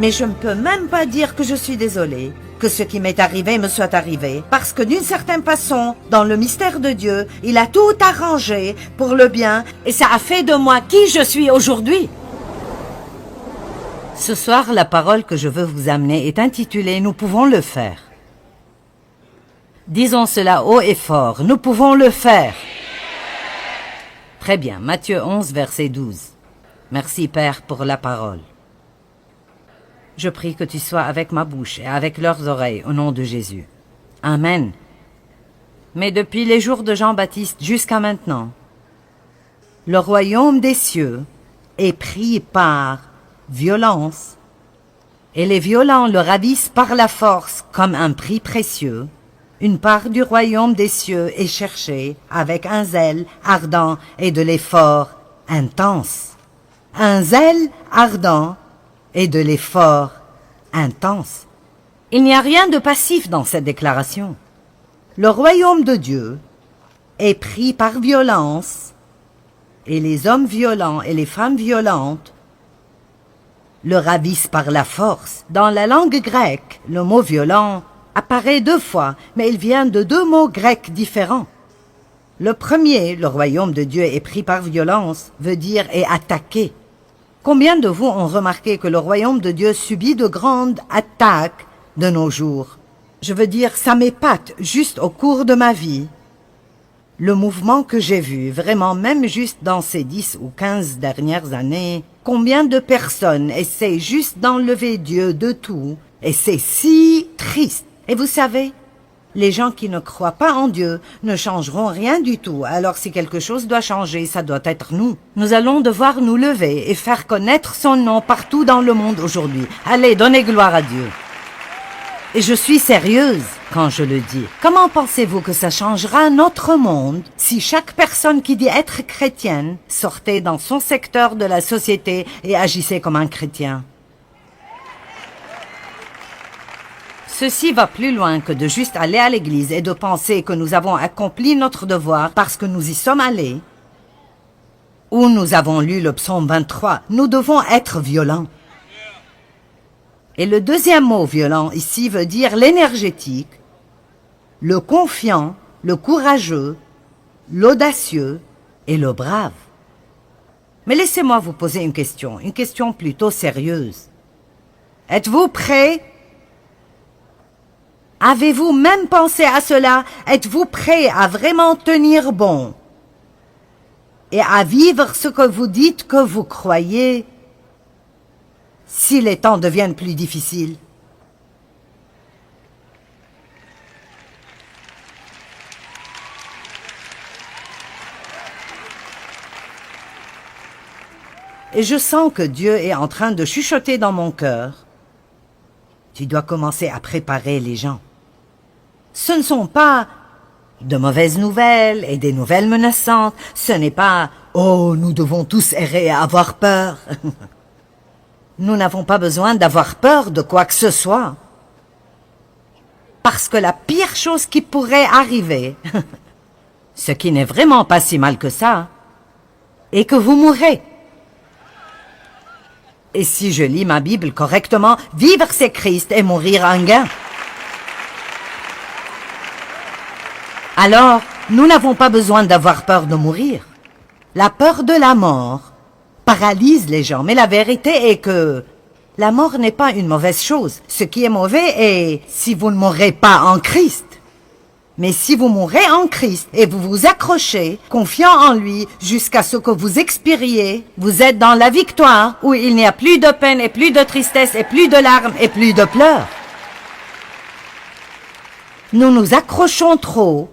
Mais je ne peux même pas dire que je suis désolée, que ce qui m'est arrivé me soit arrivé, parce que d'une certaine façon, dans le mystère de Dieu, il a tout arrangé pour le bien, et ça a fait de moi qui je suis aujourd'hui. Ce soir, la parole que je veux vous amener est intitulée « Nous pouvons le faire ». Disons cela haut et fort, nous pouvons le faire. Très bien, Matthieu 11, verset 12. Merci Père pour la parole. Je prie que tu sois avec ma bouche et avec leurs oreilles au nom de Jésus. Amen. Mais depuis les jours de Jean-Baptiste jusqu'à maintenant, le royaume des cieux est pris par violence, et les violents le ravissent par la force comme un prix précieux. Une part du royaume des cieux est cherchée avec un zèle ardent et de l'effort intense. Un zèle ardent et de l'effort intense. Il n'y a rien de passif dans cette déclaration. Le royaume de Dieu est pris par violence, et les hommes violents et les femmes violentes le ravissent par la force. Dans la langue grecque, le mot violent apparaît 2 fois, mais il vient de 2 mots grecs différents. Le premier, le royaume de Dieu est pris par violence, veut dire est attaqué. Combien de vous ont remarqué que le royaume de Dieu subit de grandes attaques de nos jours? Je veux dire, ça m'épate juste au cours de ma vie. Le mouvement que j'ai vu, vraiment même juste dans ces 10 ou 15 dernières années, combien de personnes essaient juste d'enlever Dieu de tout, et c'est si triste. Et vous savez, les gens qui ne croient pas en Dieu ne changeront rien du tout. Alors si quelque chose doit changer, ça doit être nous. Nous allons devoir nous lever et faire connaître son nom partout dans le monde aujourd'hui. Allez, donnez gloire à Dieu. Et je suis sérieuse quand je le dis. Comment pensez-vous que ça changera notre monde si chaque personne qui dit être chrétienne sortait dans son secteur de la société et agissait comme un chrétien? Ceci va plus loin que de juste aller à l'église et de penser que nous avons accompli notre devoir parce que nous y sommes allés. Ou nous avons lu le psaume 23. Nous devons être violents. Et le deuxième mot violent ici veut dire l'énergétique, le confiant, le courageux, l'audacieux et le brave. Mais laissez-moi vous poser une question plutôt sérieuse. Êtes-vous prêts? Avez-vous même pensé à cela? Êtes-vous prêt à vraiment tenir bon et à vivre ce que vous dites que vous croyez si les temps deviennent plus difficiles? Et je sens que Dieu est en train de chuchoter dans mon cœur. Tu dois commencer à préparer les gens. Ce ne sont pas de mauvaises nouvelles et des nouvelles menaçantes. Ce n'est pas « Oh, nous devons tous errer et avoir peur ». Nous n'avons pas besoin d'avoir peur de quoi que ce soit. Parce que la pire chose qui pourrait arriver, ce qui n'est vraiment pas si mal que ça, est que vous mourrez. Et si je lis ma Bible correctement, vivre c'est Christ et mourir un gain. Alors, nous n'avons pas besoin d'avoir peur de mourir. La peur de la mort paralyse les gens, mais la vérité est que la mort n'est pas une mauvaise chose. Ce qui est mauvais est si vous ne mourrez pas en Christ. Mais si vous mourrez en Christ et vous vous accrochez, confiant en lui, jusqu'à ce que vous expiriez, vous êtes dans la victoire où il n'y a plus de peine et plus de tristesse et plus de larmes et plus de pleurs. Nous nous accrochons trop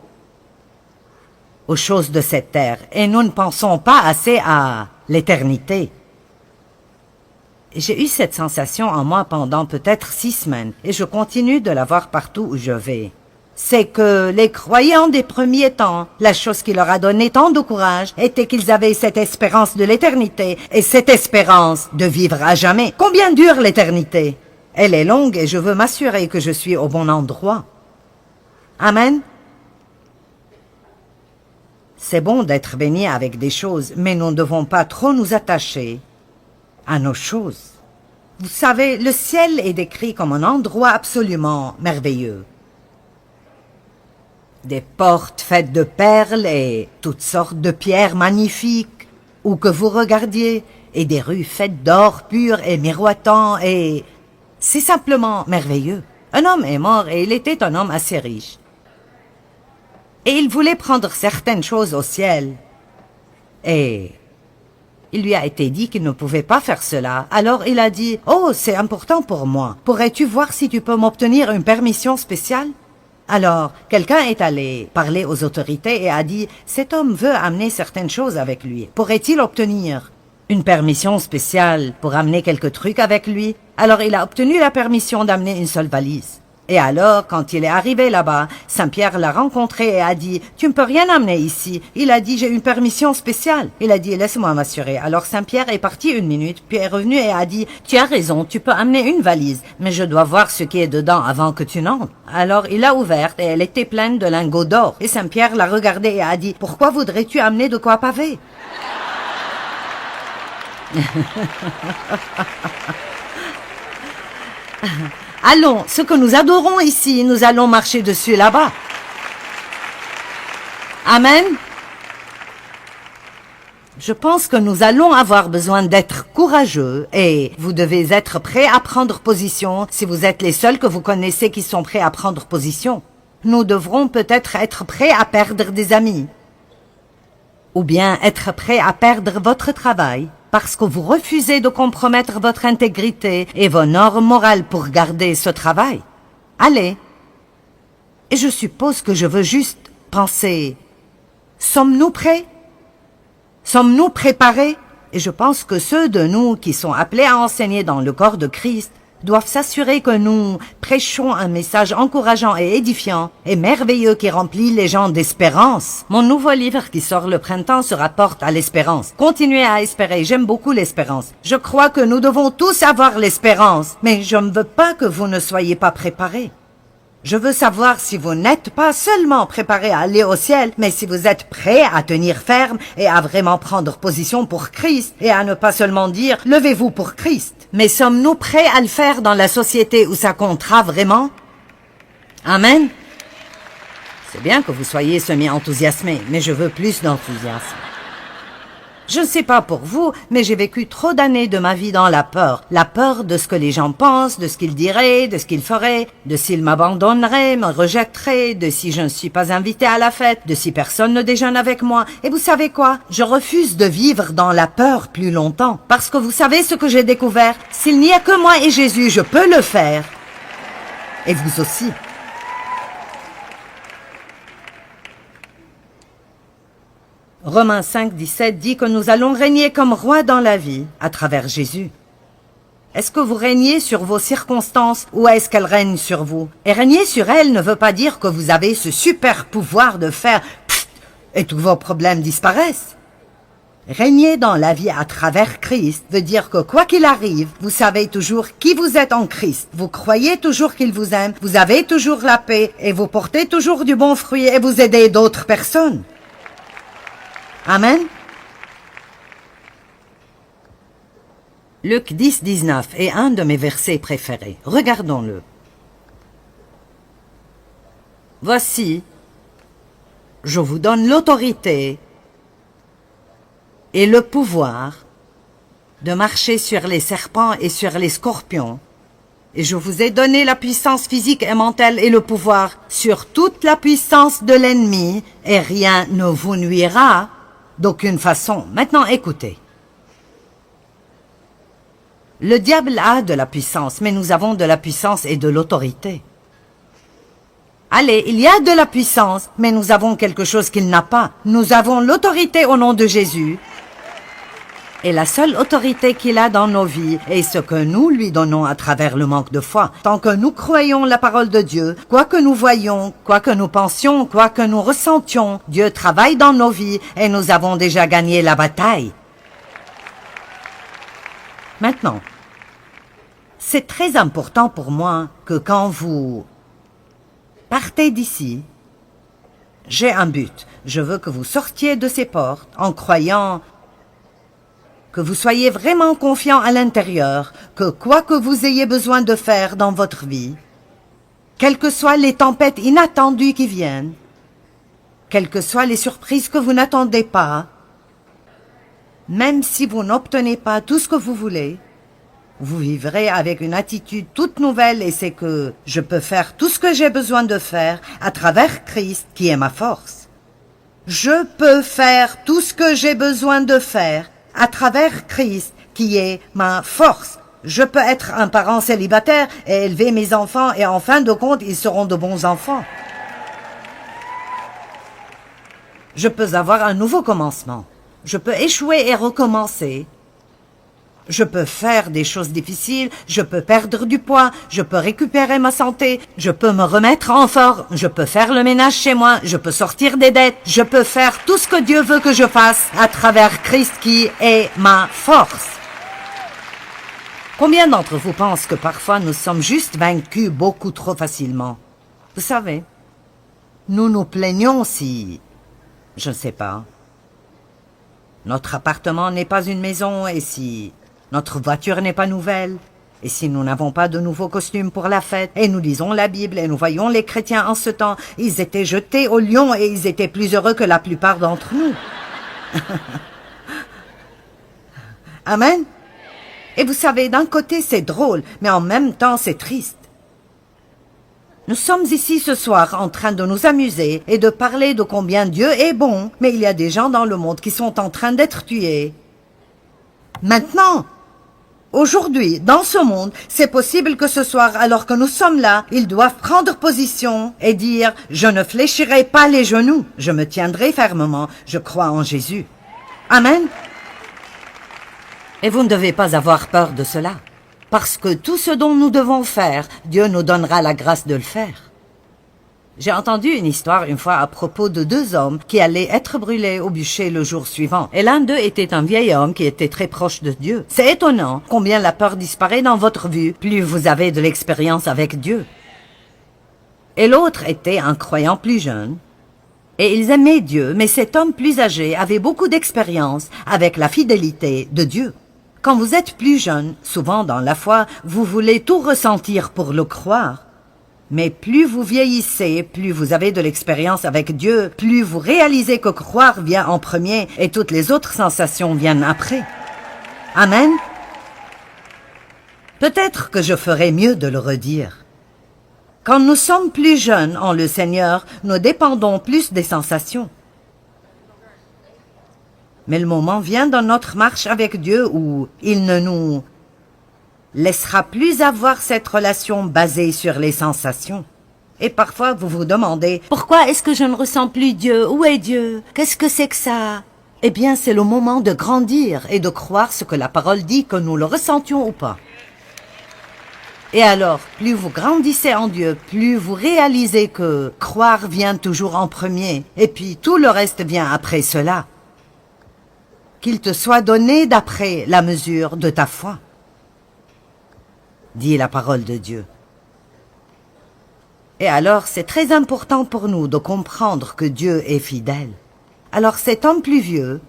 aux choses de cette terre et nous ne pensons pas assez à l'éternité. J'ai eu cette sensation en moi pendant peut-être 6 semaines et je continue de la voir partout où je vais. C'est que les croyants des premiers temps, la chose qui leur a donné tant de courage était qu'ils avaient cette espérance de l'éternité et cette espérance de vivre à jamais. Combien dure l'éternité? Elle est longue et je veux m'assurer que je suis au bon endroit. Amen. C'est bon d'être béni avec des choses, mais nous ne devons pas trop nous attacher à nos choses. Vous savez, le ciel est décrit comme un endroit absolument merveilleux. Des portes faites de perles et toutes sortes de pierres magnifiques, où que vous regardiez, et des rues faites d'or pur et miroitant, et c'est simplement merveilleux. Un homme est mort et il était un homme assez riche. Et il voulait prendre certaines choses au ciel. Et il lui a été dit qu'il ne pouvait pas faire cela. Alors il a dit, « Oh, c'est important pour moi. Pourrais-tu voir si tu peux m'obtenir une permission spéciale ?» Alors, quelqu'un est allé parler aux autorités et a dit, « Cet homme veut amener certaines choses avec lui. Pourrait-il obtenir une permission spéciale pour amener quelques trucs avec lui ?» Alors il a obtenu la permission d'amener une seule valise. Et alors, quand il est arrivé là-bas, Saint-Pierre l'a rencontré et a dit, « Tu ne peux rien amener ici. » Il a dit, « J'ai une permission spéciale. » Il a dit, « Laisse-moi m'assurer. » Alors Saint-Pierre est parti 1 minute, puis est revenu et a dit, « Tu as raison, tu peux amener une valise, mais je dois voir ce qui est dedans avant que tu n'entres. » Alors il l'a ouverte et elle était pleine de lingots d'or. Et Saint-Pierre l'a regardée et a dit, « Pourquoi voudrais-tu amener de quoi paver ?» Allons, ce que nous adorons ici, nous allons marcher dessus là-bas. Amen. Je pense que nous allons avoir besoin d'être courageux et vous devez être prêts à prendre position si vous êtes les seuls que vous connaissez qui sont prêts à prendre position. Nous devrons peut-être être prêts à perdre des amis. Ou bien être prêts à perdre votre travail. Parce que vous refusez de compromettre votre intégrité et vos normes morales pour garder ce travail. Allez. Et je suppose que je veux juste penser, sommes-nous prêts? Sommes-nous préparés? Et je pense que ceux de nous qui sont appelés à enseigner dans le corps de Christ doivent s'assurer que nous prêchons un message encourageant et édifiant et merveilleux qui remplit les gens d'espérance. Mon nouveau livre qui sort le printemps se rapporte à l'espérance. Continuez à espérer, j'aime beaucoup l'espérance. Je crois que nous devons tous avoir l'espérance, mais je ne veux pas que vous ne soyez pas préparés. Je veux savoir si vous n'êtes pas seulement préparés à aller au ciel, mais si vous êtes prêts à tenir ferme et à vraiment prendre position pour Christ et à ne pas seulement dire « levez-vous pour Christ ». Mais sommes-nous prêts à le faire dans la société où ça comptera vraiment? Amen. C'est bien que vous soyez semi-enthousiasmés, mais je veux plus d'enthousiasme. Je ne sais pas pour vous, mais j'ai vécu trop d'années de ma vie dans la peur. La peur de ce que les gens pensent, de ce qu'ils diraient, de ce qu'ils feraient, de s'ils m'abandonneraient, me rejetteraient, de si je ne suis pas invité à la fête, de si personne ne déjeune avec moi. Et vous savez quoi? Je refuse de vivre dans la peur plus longtemps. Parce que vous savez ce que j'ai découvert? S'il n'y a que moi et Jésus, je peux le faire. Et vous aussi. Romains 5, 17 dit que nous allons régner comme rois dans la vie, à travers Jésus. Est-ce que vous régnez sur vos circonstances ou est-ce qu'elles règnent sur vous? Et régner sur elles ne veut pas dire que vous avez ce super pouvoir de faire pfft et tous vos problèmes disparaissent. Régner dans la vie à travers Christ veut dire que quoi qu'il arrive, vous savez toujours qui vous êtes en Christ. Vous croyez toujours qu'il vous aime, vous avez toujours la paix et vous portez toujours du bon fruit et vous aidez d'autres personnes. Amen. Luc 10, 19 est un de mes versets préférés. Regardons-le. Voici, je vous donne l'autorité et le pouvoir de marcher sur les serpents et sur les scorpions. Et je vous ai donné la puissance physique et mentale et le pouvoir sur toute la puissance de l'ennemi, et rien ne vous nuira d'aucune façon. Maintenant, écoutez. Le diable a de la puissance, mais nous avons de la puissance et de l'autorité. Allez, il y a de la puissance, mais nous avons quelque chose qu'il n'a pas. Nous avons l'autorité au nom de Jésus. Et la seule autorité qu'il a dans nos vies est ce que nous lui donnons à travers le manque de foi. Tant que nous croyons la parole de Dieu, quoi que nous voyions, quoi que nous pensions, quoi que nous ressentions, Dieu travaille dans nos vies et nous avons déjà gagné la bataille. Maintenant, c'est très important pour moi que quand vous partez d'ici, j'ai un but. Je veux que vous sortiez de ces portes en croyant que que vous soyez vraiment confiant à l'intérieur, que quoi que vous ayez besoin de faire dans votre vie, quelles que soient les tempêtes inattendues qui viennent, quelles que soient les surprises que vous n'attendez pas, même si vous n'obtenez pas tout ce que vous voulez, vous vivrez avec une attitude toute nouvelle et c'est que je peux faire tout ce que j'ai besoin de faire à travers Christ qui est ma force. Je peux faire tout ce que j'ai besoin de faire à travers Christ qui est ma force. Je peux être un parent célibataire et élever mes enfants et en fin de compte, ils seront de bons enfants. Je peux avoir un nouveau commencement. Je peux échouer et recommencer. Je peux faire des choses difficiles, je peux perdre du poids, je peux récupérer ma santé, je peux me remettre en forme, je peux faire le ménage chez moi, je peux sortir des dettes, je peux faire tout ce que Dieu veut que je fasse à travers Christ qui est ma force. Combien d'entre vous pensent que parfois nous sommes juste vaincus beaucoup trop facilement? Vous savez, nous nous plaignons si, je ne sais pas, notre appartement n'est pas une maison et si notre voiture n'est pas nouvelle, et si nous n'avons pas de nouveaux costumes pour la fête, et nous lisons la Bible, et nous voyons les chrétiens en ce temps, ils étaient jetés au lion et ils étaient plus heureux que la plupart d'entre nous. Amen. Et vous savez, d'un côté c'est drôle, mais en même temps c'est triste. Nous sommes ici ce soir en train de nous amuser et de parler de combien Dieu est bon, mais il y a des gens dans le monde qui sont en train d'être tués. Maintenant, aujourd'hui, dans ce monde, c'est possible que ce soir, alors que nous sommes là, ils doivent prendre position et dire « Je ne fléchirai pas les genoux, je me tiendrai fermement, je crois en Jésus. » Amen. Et vous ne devez pas avoir peur de cela, parce que tout ce dont nous devons faire, Dieu nous donnera la grâce de le faire. J'ai entendu une histoire une fois à propos de deux hommes qui allaient être brûlés au bûcher le jour suivant. Et l'un d'eux était un vieil homme qui était très proche de Dieu. C'est étonnant combien la peur disparaît dans votre vie, plus vous avez de l'expérience avec Dieu. Et l'autre était un croyant plus jeune. Et ils aimaient Dieu, mais cet homme plus âgé avait beaucoup d'expérience avec la fidélité de Dieu. Quand vous êtes plus jeune, souvent dans la foi, vous voulez tout ressentir pour le croire. Mais plus vous vieillissez, plus vous avez de l'expérience avec Dieu, plus vous réalisez que croire vient en premier et toutes les autres sensations viennent après. Amen. Peut-être que je ferais mieux de le redire. Quand nous sommes plus jeunes en le Seigneur, nous dépendons plus des sensations. Mais le moment vient dans notre marche avec Dieu où il ne nous laissera plus avoir cette relation basée sur les sensations. Et parfois vous vous demandez, pourquoi est-ce que je ne ressens plus Dieu? Où est Dieu? Qu'est-ce que c'est que ça? Eh bien, c'est le moment de grandir et de croire ce que la parole dit, que nous le ressentions ou pas. Et alors, plus vous grandissez en Dieu, plus vous réalisez que croire vient toujours en premier, et puis tout le reste vient après cela. Qu'il te soit donné d'après la mesure de ta foi, dit la parole de Dieu. Et alors, c'est très important pour nous de comprendre que Dieu est fidèle. Alors cet homme plus vieux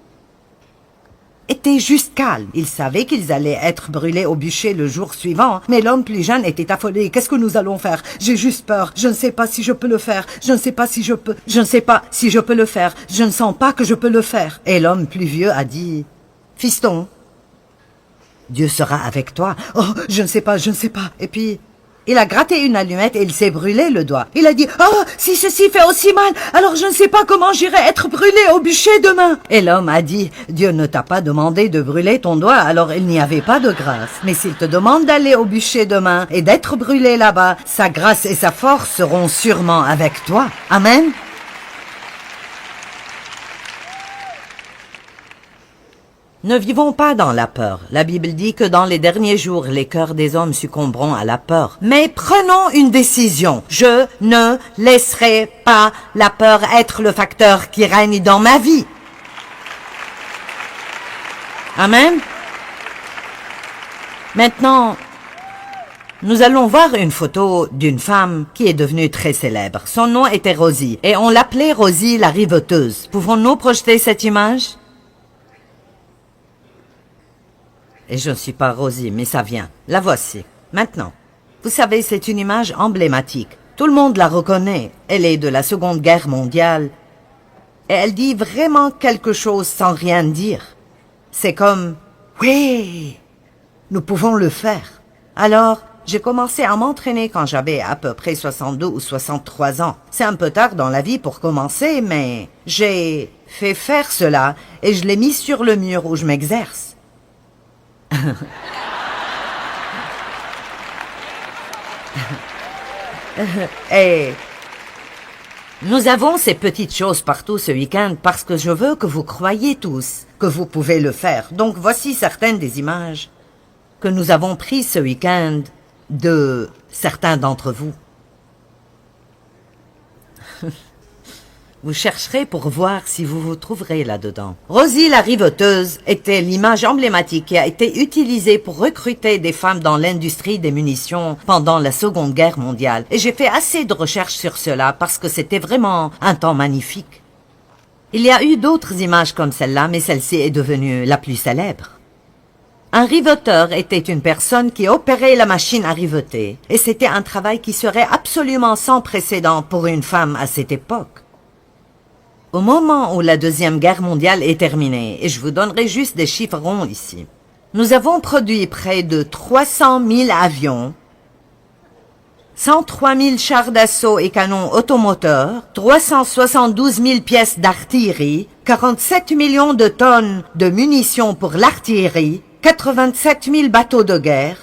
était juste calme. Il savait qu'ils allaient être brûlés au bûcher le jour suivant, mais l'homme plus jeune était affolé. Qu'est-ce que nous allons faire? J'ai juste peur. Je ne sais pas si je peux le faire. Je ne sais pas si je peux. Je ne sais pas si je peux le faire. Je ne sens pas que je peux le faire. Et l'homme plus vieux a dit, fiston, Dieu sera avec toi. Oh, je ne sais pas, je ne sais pas. Et puis, il a gratté une allumette et il s'est brûlé le doigt. Il a dit, oh, si ceci fait aussi mal, alors je ne sais pas comment j'irai être brûlé au bûcher demain. Et l'homme a dit, Dieu ne t'a pas demandé de brûler ton doigt, alors il n'y avait pas de grâce. Mais s'il te demande d'aller au bûcher demain et d'être brûlé là-bas, sa grâce et sa force seront sûrement avec toi. Amen. Ne vivons pas dans la peur. La Bible dit que dans les derniers jours, les cœurs des hommes succomberont à la peur. Mais prenons une décision. Je ne laisserai pas la peur être le facteur qui règne dans ma vie. Amen. Maintenant, nous allons voir une photo d'une femme qui est devenue très célèbre. Son nom était Rosie et on l'appelait Rosie la riveteuse. Pouvons-nous projeter cette image? Et je ne suis pas Rosie, mais ça vient. La voici. Maintenant. Vous savez, c'est une image emblématique. Tout le monde la reconnaît. Elle est de la Seconde Guerre mondiale. Et elle dit vraiment quelque chose sans rien dire. C'est comme « Oui, nous pouvons le faire ». Alors, j'ai commencé à m'entraîner quand j'avais à peu près 62 ou 63 ans. C'est un peu tard dans la vie pour commencer, mais j'ai fait faire cela et je l'ai mis sur le mur où je m'exerce. Et nous avons ces petites choses partout ce week-end parce que je veux que vous croyiez tous que vous pouvez le faire. Donc voici certaines des images que nous avons prises ce week-end de certains d'entre vous. Vous chercherez pour voir si vous vous trouverez là-dedans. Rosie la riveteuse était l'image emblématique qui a été utilisée pour recruter des femmes dans l'industrie des munitions pendant la Seconde Guerre mondiale. Et j'ai fait assez de recherches sur cela parce que c'était vraiment un temps magnifique. Il y a eu d'autres images comme celle-là, mais celle-ci est devenue la plus célèbre. Un riveteur était une personne qui opérait la machine à riveter, et c'était un travail qui serait absolument sans précédent pour une femme à cette époque. Au moment où la Deuxième Guerre mondiale est terminée, et je vous donnerai juste des chiffres ronds ici, nous avons produit près de 300 000 avions, 103 000 chars d'assaut et canons automoteurs, 372 000 pièces d'artillerie, 47 millions de tonnes de munitions pour l'artillerie, 87 000 bateaux de guerre,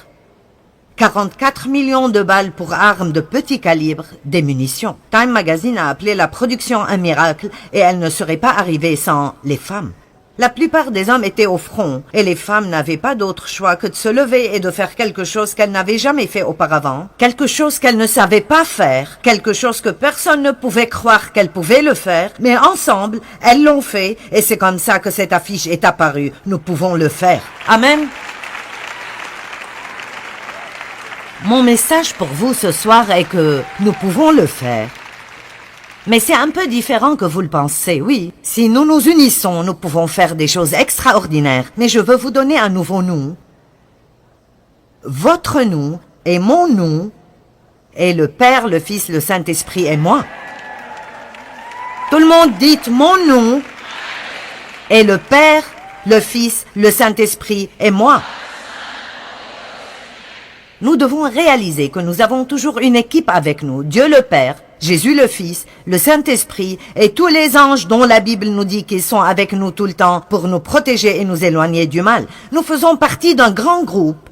44 millions de balles pour armes de petit calibre, des munitions. Time Magazine a appelé la production un miracle et elle ne serait pas arrivée sans les femmes. La plupart des hommes étaient au front et les femmes n'avaient pas d'autre choix que de se lever et de faire quelque chose qu'elles n'avaient jamais fait auparavant, quelque chose qu'elles ne savaient pas faire, quelque chose que personne ne pouvait croire qu'elles pouvaient le faire, mais ensemble, elles l'ont fait et c'est comme ça que cette affiche est apparue. Nous pouvons le faire. Amen. Mon message pour vous ce soir est que nous pouvons le faire. Mais c'est un peu différent que vous le pensez, oui. Si nous nous unissons, nous pouvons faire des choses extraordinaires. Mais je veux vous donner un nouveau nous. Votre nous et mon nous et le Père, le Fils, le Saint-Esprit et moi. Tout le monde dit mon nous et le Père, le Fils, le Saint-Esprit et moi. Nous devons réaliser que nous avons toujours une équipe avec nous, Dieu le Père, Jésus le Fils, le Saint-Esprit et tous les anges dont la Bible nous dit qu'ils sont avec nous tout le temps pour nous protéger et nous éloigner du mal. Nous faisons partie d'un grand groupe.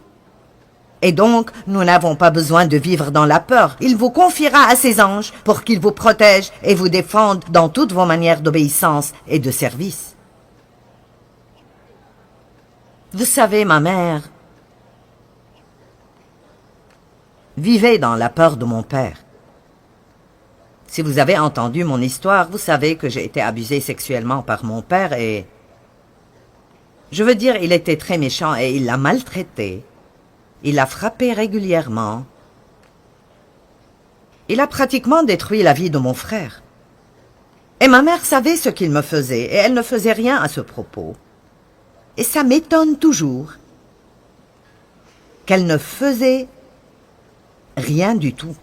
Et donc, nous n'avons pas besoin de vivre dans la peur. Il vous confiera à ses anges pour qu'ils vous protègent et vous défendent dans toutes vos manières d'obéissance et de service. Vous savez, ma mère vivait dans la peur de mon père. Si vous avez entendu mon histoire, vous savez que j'ai été abusée sexuellement par mon père et... Je veux dire, il était très méchant et il l'a maltraité. Il l'a frappé régulièrement. Il a pratiquement détruit la vie de mon frère. Et ma mère savait ce qu'il me faisait et elle ne faisait rien à ce propos. Et ça m'étonne toujours qu'elle ne faisait rien du tout.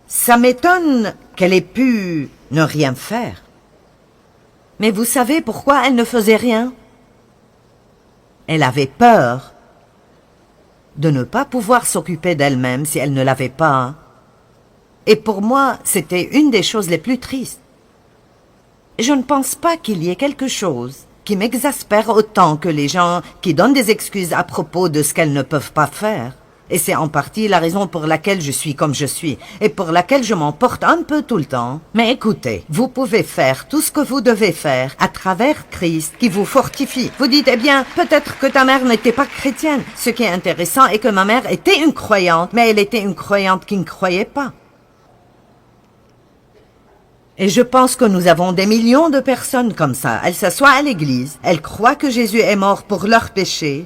Ça m'étonne qu'elle ait pu ne rien faire. Mais vous savez pourquoi elle ne faisait rien? Elle avait peur de ne pas pouvoir s'occuper d'elle-même si elle ne l'avait pas. Et pour moi, c'était une des choses les plus tristes. Je ne pense pas qu'il y ait quelque chose qui m'exaspère autant que les gens qui donnent des excuses à propos de ce qu'elles ne peuvent pas faire. Et c'est en partie la raison pour laquelle je suis comme je suis, et pour laquelle je m'emporte un peu tout le temps. Mais écoutez, vous pouvez faire tout ce que vous devez faire à travers Christ qui vous fortifie. Vous dites, eh bien, peut-être que ta mère n'était pas chrétienne. Ce qui est intéressant est que ma mère était une croyante, mais elle était une croyante qui ne croyait pas. Et je pense que nous avons des millions de personnes comme ça. Elles s'assoient à l'église, elles croient que Jésus est mort pour leurs péchés,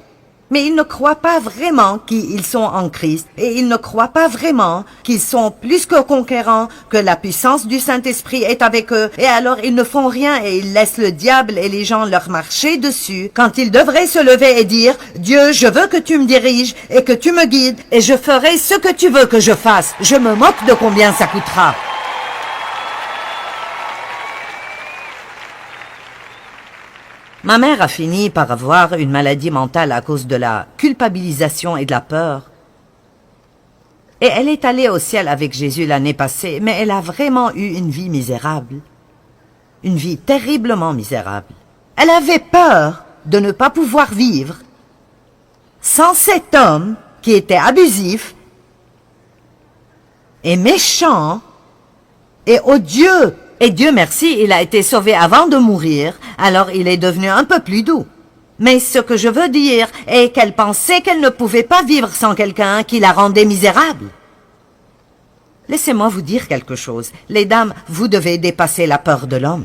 Mais ils ne croient pas vraiment qu'ils sont en Christ et ils ne croient pas vraiment qu'ils sont plus que conquérants, que la puissance du Saint-Esprit est avec eux et alors ils ne font rien et ils laissent le diable et les gens leur marcher dessus quand ils devraient se lever et dire « Dieu, je veux que tu me diriges et que tu me guides et je ferai ce que tu veux que je fasse. Je me moque de combien ça coûtera. » Ma mère a fini par avoir une maladie mentale à cause de la culpabilisation et de la peur. Et elle est allée au ciel avec Jésus l'année passée, mais elle a vraiment eu une vie misérable. Une vie terriblement misérable. Elle avait peur de ne pas pouvoir vivre sans cet homme qui était abusif et méchant et odieux. Et Dieu merci, il a été sauvé avant de mourir, alors il est devenu un peu plus doux. Mais ce que je veux dire est qu'elle pensait qu'elle ne pouvait pas vivre sans quelqu'un qui la rendait misérable. Laissez-moi vous dire quelque chose. Les dames, vous devez dépasser la peur de l'homme.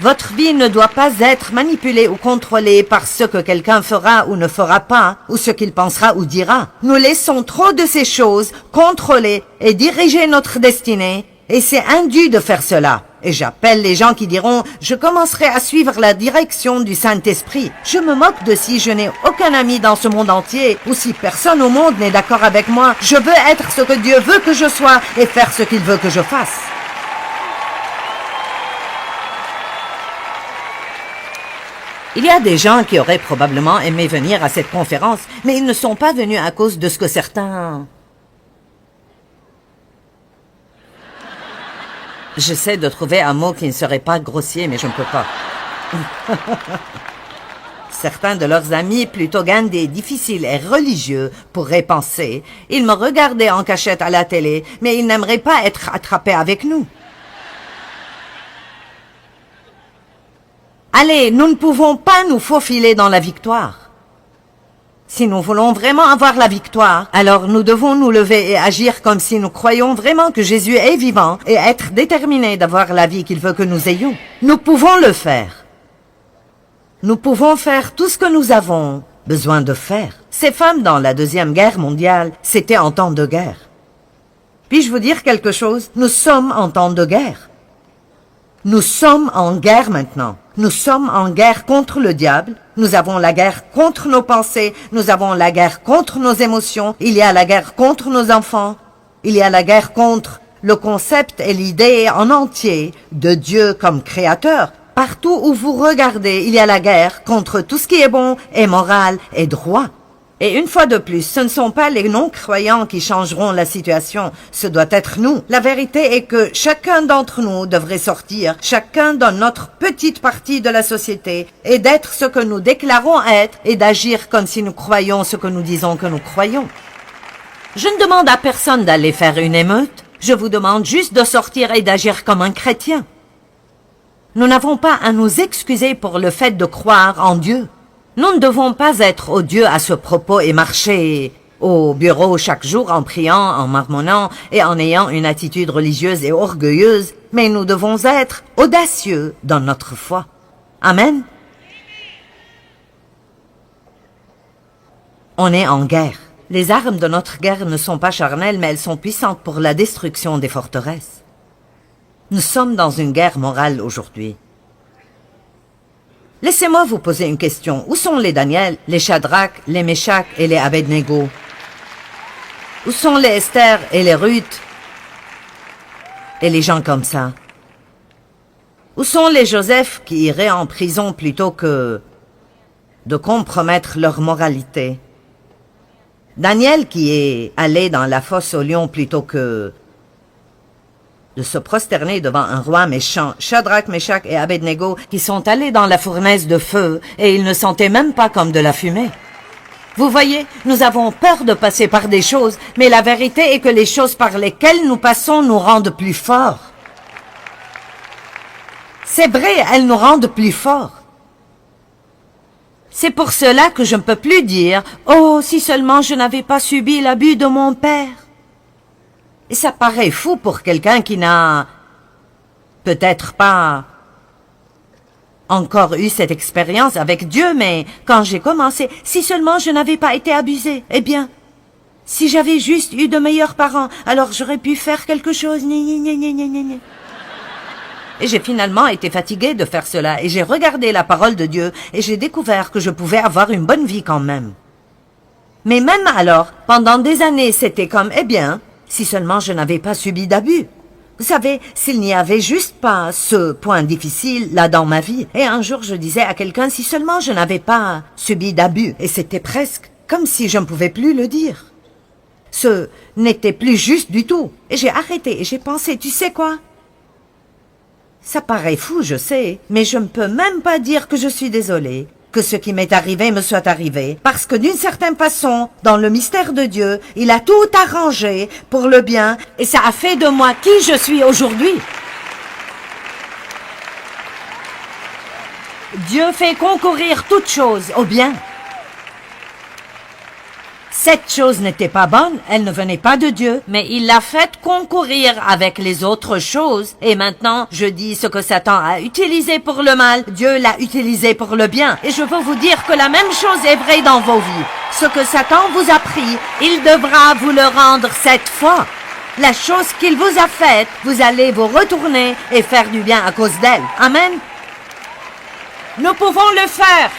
Votre vie ne doit pas être manipulée ou contrôlée par ce que quelqu'un fera ou ne fera pas, ou ce qu'il pensera ou dira. Nous laissons trop de ces choses contrôler et diriger notre destinée. Et c'est indu de faire cela. Et j'appelle les gens qui diront « Je commencerai à suivre la direction du Saint-Esprit. » Je me moque de si je n'ai aucun ami dans ce monde entier, ou si personne au monde n'est d'accord avec moi. Je veux être ce que Dieu veut que je sois et faire ce qu'il veut que je fasse. Il y a des gens qui auraient probablement aimé venir à cette conférence, mais ils ne sont pas venus à cause de ce que certains... J'essaie de trouver un mot qui ne serait pas grossier, mais je ne peux pas. Certains de leurs amis, plutôt gandés, difficiles et religieux, pourraient penser. Ils me regardaient en cachette à la télé, mais ils n'aimeraient pas être attrapés avec nous. Allez, nous ne pouvons pas nous faufiler dans la victoire. Si nous voulons vraiment avoir la victoire, alors nous devons nous lever et agir comme si nous croyons vraiment que Jésus est vivant et être déterminés d'avoir la vie qu'il veut que nous ayons. Nous pouvons le faire. Nous pouvons faire tout ce que nous avons besoin de faire. Ces femmes dans la Deuxième Guerre mondiale, c'était en temps de guerre. Puis-je vous dire quelque chose? Nous sommes en temps de guerre. Nous sommes en guerre maintenant. Nous sommes en guerre contre le diable. Nous avons la guerre contre nos pensées. Nous avons la guerre contre nos émotions. Il y a la guerre contre nos enfants. Il y a la guerre contre le concept et l'idée en entier de Dieu comme créateur. Partout où vous regardez, il y a la guerre contre tout ce qui est bon et moral et droit. Et une fois de plus, ce ne sont pas les non-croyants qui changeront la situation, ce doit être nous. La vérité est que chacun d'entre nous devrait sortir, chacun dans notre petite partie de la société, et d'être ce que nous déclarons être, et d'agir comme si nous croyons ce que nous disons que nous croyons. Je ne demande à personne d'aller faire une émeute, je vous demande juste de sortir et d'agir comme un chrétien. Nous n'avons pas à nous excuser pour le fait de croire en Dieu. Nous ne devons pas être odieux à ce propos et marcher au bureau chaque jour en priant, en marmonnant et en ayant une attitude religieuse et orgueilleuse, mais nous devons être audacieux dans notre foi. Amen. On est en guerre. Les armes de notre guerre ne sont pas charnelles, mais elles sont puissantes pour la destruction des forteresses. Nous sommes dans une guerre morale aujourd'hui. Laissez-moi vous poser une question. Où sont les Daniel, les Shadrach, les Meshach et les Abednego? Où sont les Esther et les Ruth et les gens comme ça? Où sont les Joseph qui iraient en prison plutôt que de compromettre leur moralité? Daniel qui est allé dans la fosse aux lions plutôt que de se prosterner devant un roi méchant, Shadrach, Meshach et Abednego, qui sont allés dans la fournaise de feu, et ils ne sentaient même pas comme de la fumée. Vous voyez, nous avons peur de passer par des choses, mais la vérité est que les choses par lesquelles nous passons nous rendent plus forts. C'est vrai, elles nous rendent plus forts. C'est pour cela que je ne peux plus dire « Oh, si seulement je n'avais pas subi l'abus de mon père !» Et ça paraît fou pour quelqu'un qui n'a peut-être pas encore eu cette expérience avec Dieu, mais quand j'ai commencé, si seulement je n'avais pas été abusée, eh bien, si j'avais juste eu de meilleurs parents, alors j'aurais pu faire quelque chose. Et j'ai finalement été fatiguée de faire cela, et j'ai regardé la parole de Dieu, et j'ai découvert que je pouvais avoir une bonne vie quand même. Mais même alors, pendant des années, c'était comme, eh bien, si seulement je n'avais pas subi d'abus. Vous savez, s'il n'y avait juste pas ce point difficile là dans ma vie, et un jour je disais à quelqu'un, si seulement je n'avais pas subi d'abus, et c'était presque comme si je ne pouvais plus le dire. Ce n'était plus juste du tout. Et j'ai arrêté et j'ai pensé, tu sais quoi? Ça paraît fou, je sais, mais je ne peux même pas dire que je suis désolée, que ce qui m'est arrivé me soit arrivé, parce que d'une certaine façon, dans le mystère de Dieu, il a tout arrangé pour le bien, et ça a fait de moi qui je suis aujourd'hui. Dieu fait concourir toutes choses au bien. Cette chose n'était pas bonne, elle ne venait pas de Dieu, mais il l'a faite concourir avec les autres choses. Et maintenant, je dis ce que Satan a utilisé pour le mal, Dieu l'a utilisé pour le bien. Et je veux vous dire que la même chose est vraie dans vos vies. Ce que Satan vous a pris, il devra vous le rendre cette fois. La chose qu'il vous a faite, vous allez vous retourner et faire du bien à cause d'elle. Amen. Nous pouvons le faire.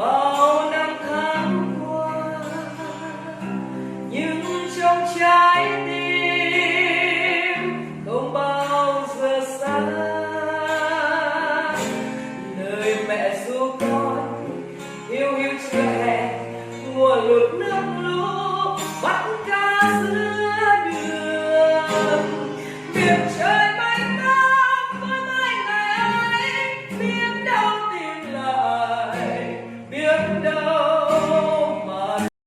Bao